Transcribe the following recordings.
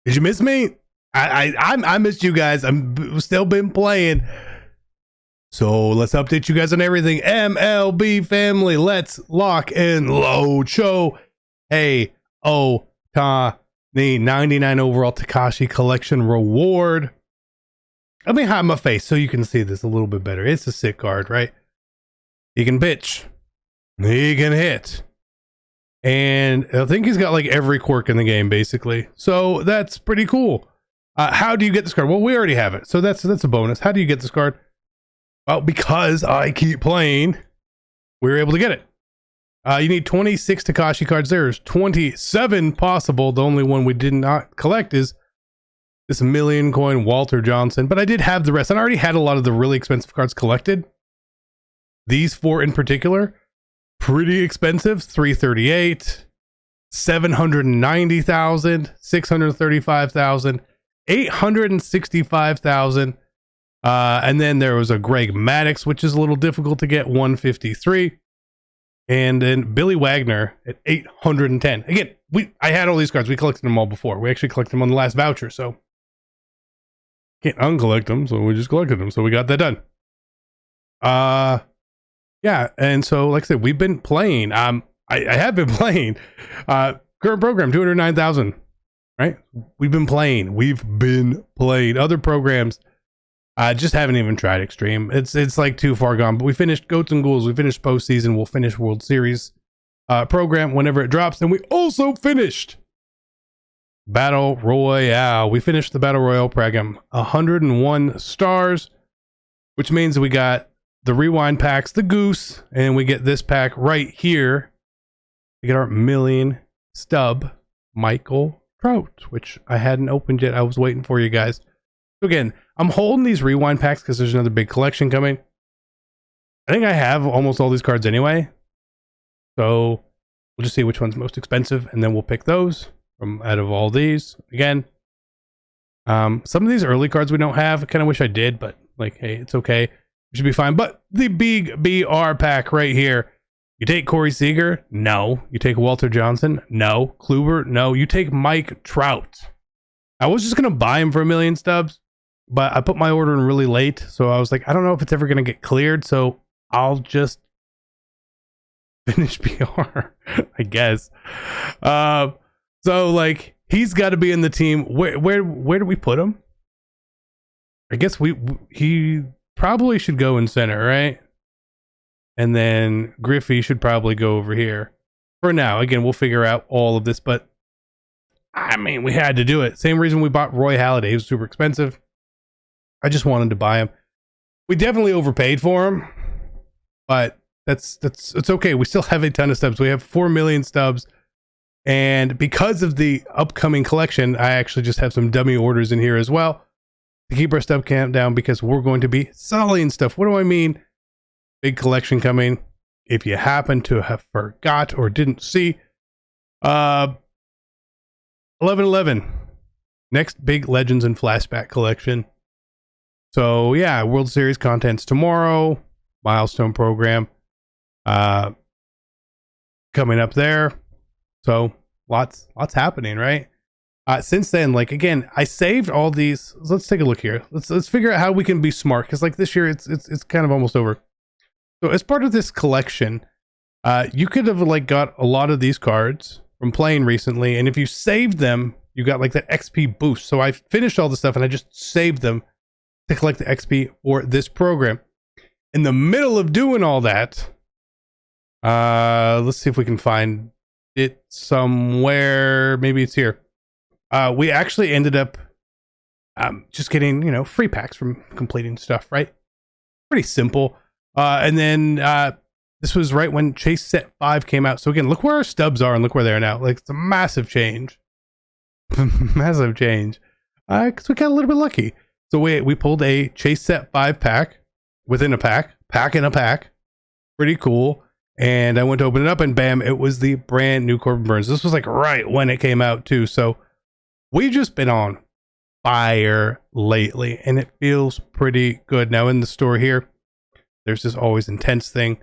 Did you miss me? I missed you guys. I'm still been playing. So let's update you guys on everything. MLB family, let's lock and load. Show hey oh ta the 99 overall Takashi collection reward. Let me hide my face so you can see this a little bit better. It's a sick card, right? He can pitch. He can hit. And I think he's got like every quirk in the game, basically. So that's pretty cool. How do you get this card? Well, we already have it. So that's a bonus. How do you get this card? Well, because I keep playing, we were able to get it. You need 26 Takashi cards. There's 27 possible. The only one we did not collect is this million coin Walter Johnson. But I did have the rest. And I already had a lot of the really expensive cards collected. These four in particular, pretty expensive. 338, 790,000, 635,000, 865,000. And then there was a Greg Maddux, which is a little difficult to get, 153. And then Billy Wagner at 810. Again, I had all these cards. We collected them all before. We actually collected them on the last voucher, so can't uncollect them, so we just collected them. So we got that done. Yeah, and so like I said, we've been playing. I have been playing. Current program, 209,000. Right? We've been playing. Other programs, just haven't even tried Extreme. It's like too far gone. But we finished Goats and Ghouls. We finished postseason. We'll finish World Series program whenever it drops. And we also finished Battle Royale. We finished the Battle Royale program. 101 stars, which means we got the rewind packs, the Goose, and we get this pack right here. We get our million stub Michael Trout, which I hadn't opened yet. I was waiting for you guys. So again, I'm holding these rewind packs because there's another big collection coming. I think I have almost all these cards anyway. So we'll just see which one's most expensive, and then we'll pick those from out of all these. Again, some of these early cards we don't have. I kind of wish I did, but like, hey, it's okay. We should be fine. But the big BR pack right here. You take Corey Seager? No. You take Walter Johnson? No. Kluber? No. You take Mike Trout. I was just going to buy him for 1 million stubs, but I put my order in really late. So I was like, I don't know if it's ever going to get cleared. So I'll just finish BR, I guess. So like, he's got to be in the team. Where do we put him? I guess he probably should go in center, right? And then Griffey should probably go over here. For now, again, we'll figure out all of this, but I mean, we had to do it. Same reason we bought Roy Halladay. He was super expensive. I just wanted to buy him. We definitely overpaid for him, but it's okay. We still have a ton of stubs. We have 4 million stubs. And because of the upcoming collection, I actually just have some dummy orders in here as well to keep our stub count down, because we're going to be selling stuff. What do I mean? Big collection coming. If you happen to have forgot or didn't see, 11/11, next big Legends and Flashback collection. So yeah, World Series contents tomorrow, milestone program coming up there. So lots happening, right? Since then, like, again, I saved all these. Let's take a look here. Let's figure out how we can be smart, because like this year it's kind of almost over. So as part of this collection, you could have like got a lot of these cards from playing recently, and if you saved them, you got like that XP boost. So I finished all the stuff and I just saved them to collect the XP for this program. In the middle of doing all that, let's see if we can find it somewhere. Maybe it's here. We actually ended up just getting, free packs from completing stuff, right? Pretty simple. And then this was right when Chase Set 5 came out. So again, look where our stubs are and look where they are now. Like, it's a massive change. Massive change. Because we got a little bit lucky. So we pulled a Chase Set 5 pack within a pack in a pack. Pretty cool. And I went to open it up and bam, it was the brand new Corbin Burns. This was like right when it came out too. So we've just been on fire lately and it feels pretty good. Now in the store here, there's this always intense thing.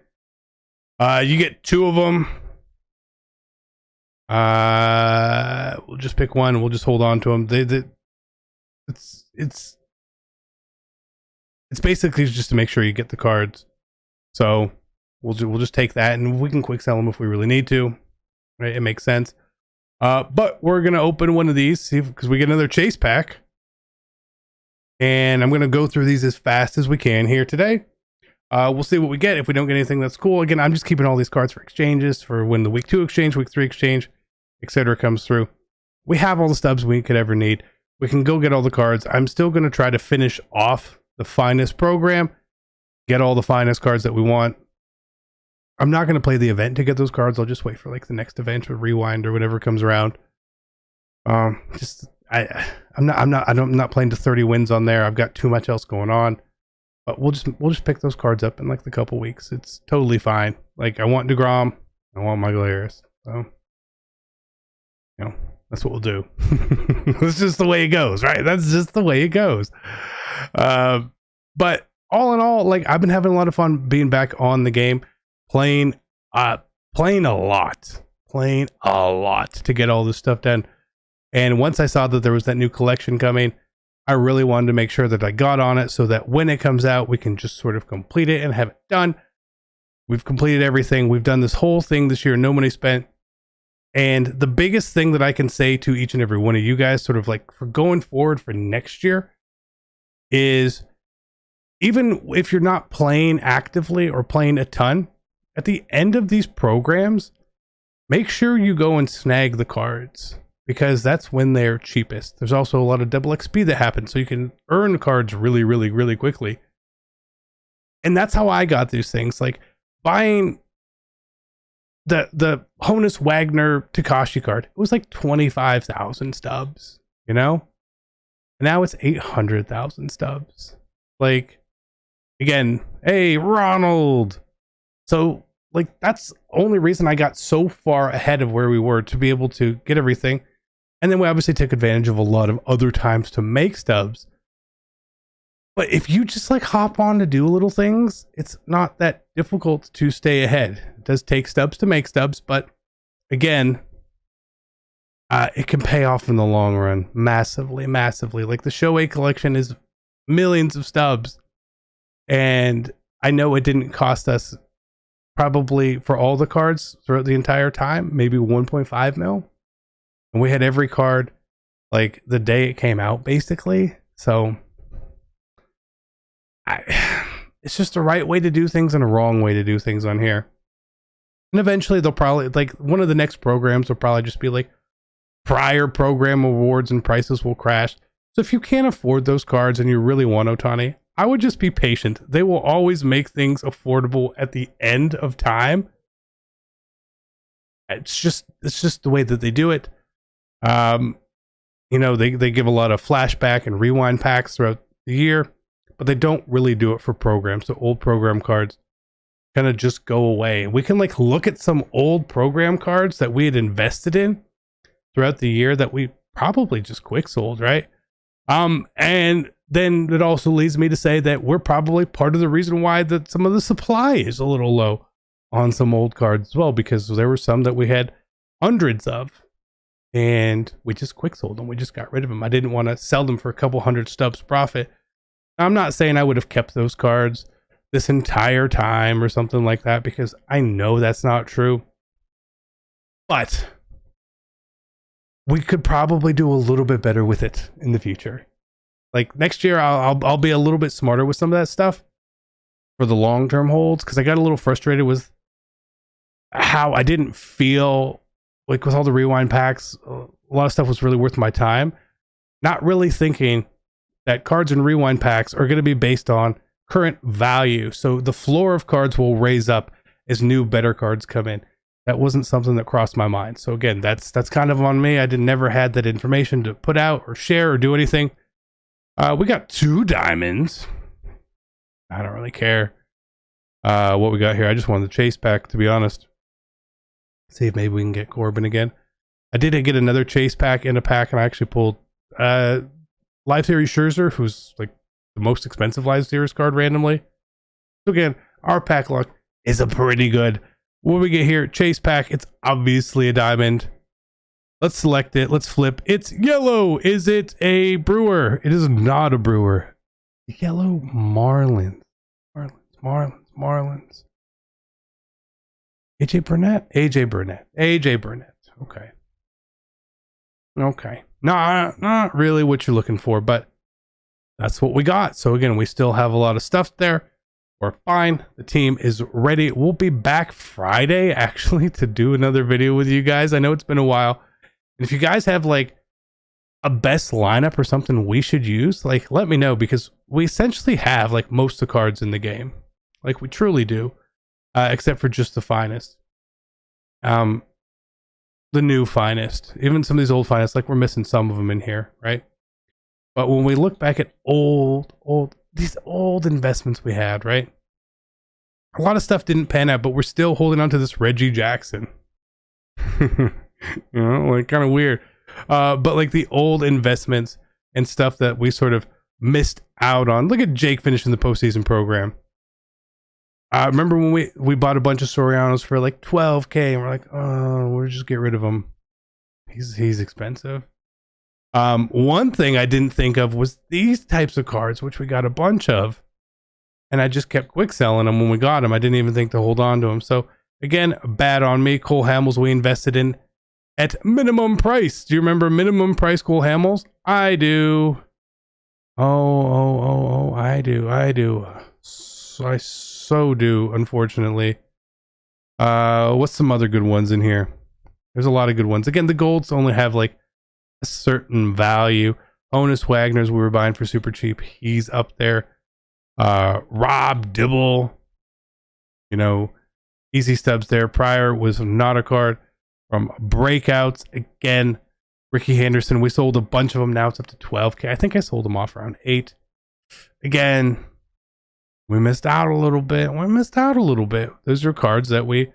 You get 2 of them. We'll just pick one. We'll just hold on to them. It's basically just to make sure you get the cards. So we'll just take that, and we can quick sell them if we really need to. Right? It makes sense. But we're gonna open one of these, see because we get another chase pack, and I'm gonna go through these as fast as we can here today. We'll see what we get. If we don't get anything that's cool, again, I'm just keeping all these cards for exchanges for when the week 2 exchange, week 3 exchange, etc. comes through. We have all the stubs we could ever need. We can go get all the cards. I'm still going to try to finish off the finest program, get all the finest cards that we want. I'm not going to play the event to get those cards. I'll just wait for like the next event or rewind or whatever comes around. I'm not playing to 30 wins on there. I've got too much else going on. But we'll just pick those cards up in like the couple weeks. It's totally fine. Like I want DeGrom, I want my Galarius. So you know, that's what we'll do. That's just the way it goes, right? That's just the way it goes. But all in all, like I've been having a lot of fun being back on the game, playing a lot to get all this stuff done. And once I saw that there was that new collection coming, I really wanted to make sure that I got on it so that when it comes out, we can just sort of complete it and have it done. We've completed everything. We've done this whole thing this year, no money spent. And the biggest thing that I can say to each and every one of you guys, sort of like for going forward for next year, is even if you're not playing actively or playing a ton, at the end of these programs, make sure you go and snag the cards, because that's when they're cheapest. There's also a lot of double XP that happens, so you can earn cards really, really, really quickly. And that's how I got these things. Like buying the Honus Wagner Takashi card, it was like 25,000 stubs, you know? And now it's 800,000 stubs. Like, again, hey, Ronald. So, like, that's the only reason I got so far ahead of where we were, to be able to get everything. And then we obviously took advantage of a lot of other times to make stubs. But if you just like hop on to do little things, it's not that difficult to stay ahead. It does take stubs to make stubs, but again, it can pay off in the long run massively, massively. Like the Shoei collection is millions of stubs. And I know it didn't cost us probably for all the cards throughout the entire time, maybe 1.5 mil. And we had every card like the day it came out, basically. So it's just the right way to do things and a wrong way to do things on here. And eventually they'll probably, like, one of the next programs will probably just be like prior program awards and prices will crash. So if you can't afford those cards and you really want Otani, I would just be patient. They will always make things affordable at the end of time. It's just the way that they do it. You know, they give a lot of flashback and rewind packs throughout the year, but they don't really do it for programs. The old program cards kind of just go away. We can like look at some old program cards that we had invested in throughout the year that we probably just quick sold, right? And then it also leads me to say that we're probably part of the reason why that some of the supply is a little low on some old cards as well, because there were some that we had hundreds of and we just quick sold them. We just got rid of them. I didn't want to sell them for a couple hundred stubs profit. I'm not saying I would have kept those cards this entire time or something like that, because I know that's not true. But we could probably do a little bit better with it in the future. Like next year, I'll be a little bit smarter with some of that stuff for the long-term holds, because I got a little frustrated with how I didn't feel like with all the rewind packs, a lot of stuff was really worth my time. Not really thinking that cards and rewind packs are going to be based on current value. So the floor of cards will raise up as new, better cards come in. That wasn't something that crossed my mind. So again, that's kind of on me. I never had that information to put out or share or do anything. We got 2 diamonds. I don't really care what we got here. I just wanted the chase pack, to be honest. See if maybe we can get Corbin again. I did get another chase pack in a pack, and I actually pulled Live Series Scherzer, who's like the most expensive Live Series card randomly. So again, our pack luck is a pretty good. What we get here, chase pack, it's obviously a diamond. Let's select it. Let's flip. It's yellow. Is it a brewer? It is not a brewer. Yellow Marlins. Marlins. AJ Burnett. Okay. Not really what you're looking for, but that's what we got. So again, we still have a lot of stuff there. We're fine. The team is ready. We'll be back Friday actually to do another video with you guys. I know it's been a while. And if you guys have like a best lineup or something we should use, like let me know, because we essentially have like most of the cards in the game. Like we truly do. Except for just the finest. The new finest. Even some of these old finest, like we're missing some of them in here, right? But when we look back at these old investments we had, right? A lot of stuff didn't pan out, but we're still holding on to this Reggie Jackson. You know, like kind of weird. But like the old investments and stuff that we sort of missed out on. Look at Jake finishing the postseason program. I remember when we bought a bunch of Sorianos for like $12K and we're like, oh, we'll just get rid of him. He's expensive. One thing I didn't think of was these types of cards, which we got a bunch of, and I just kept quick selling them when we got them. I didn't even think to hold on to them. So again, bad on me. Cole Hamels we invested in at minimum price. Do you remember minimum price Cole Hamels? I do. Oh, I do. So I so do, unfortunately. What's some other good ones in here? There's a lot of good ones. Again, the golds only have like a certain value. Honus Wagner's we were buying for super cheap. He's up there. Rob Dibble. You know, easy stubs there. Pryor was not a card. From breakouts, again, Ricky Henderson. We sold a bunch of them. Now it's up to 12K. I think I sold them off around 8. Again, we missed out a little bit. Those are cards that we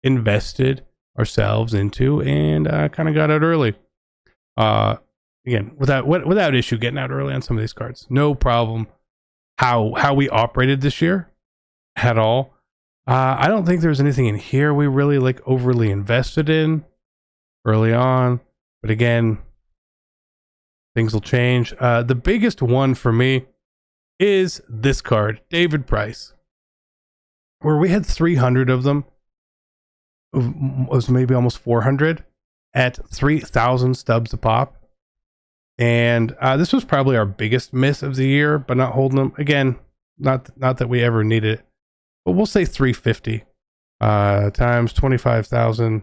invested ourselves into and kind of got out early. Again, without issue getting out early on some of these cards. No problem how we operated this year at all. I don't think there's anything in here we really like overly invested in early on. But again, things will change. The biggest one for me is this card, David Price, where we had 300 of them. It was maybe almost 400 at 3,000 stubs a pop. And this was probably our biggest miss of the year, but not holding them. Again, not that we ever needed it, but we'll say 350 times 25,000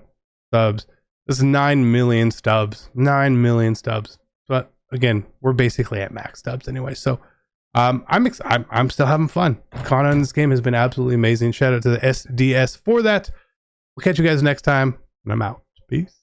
stubs. This is 9 million stubs. 9 million stubs. But again, we're basically at max stubs anyway. So I'm still having fun. Content in this game has been absolutely amazing. Shout out to the SDS for that. We'll catch you guys next time, and I'm out. Peace.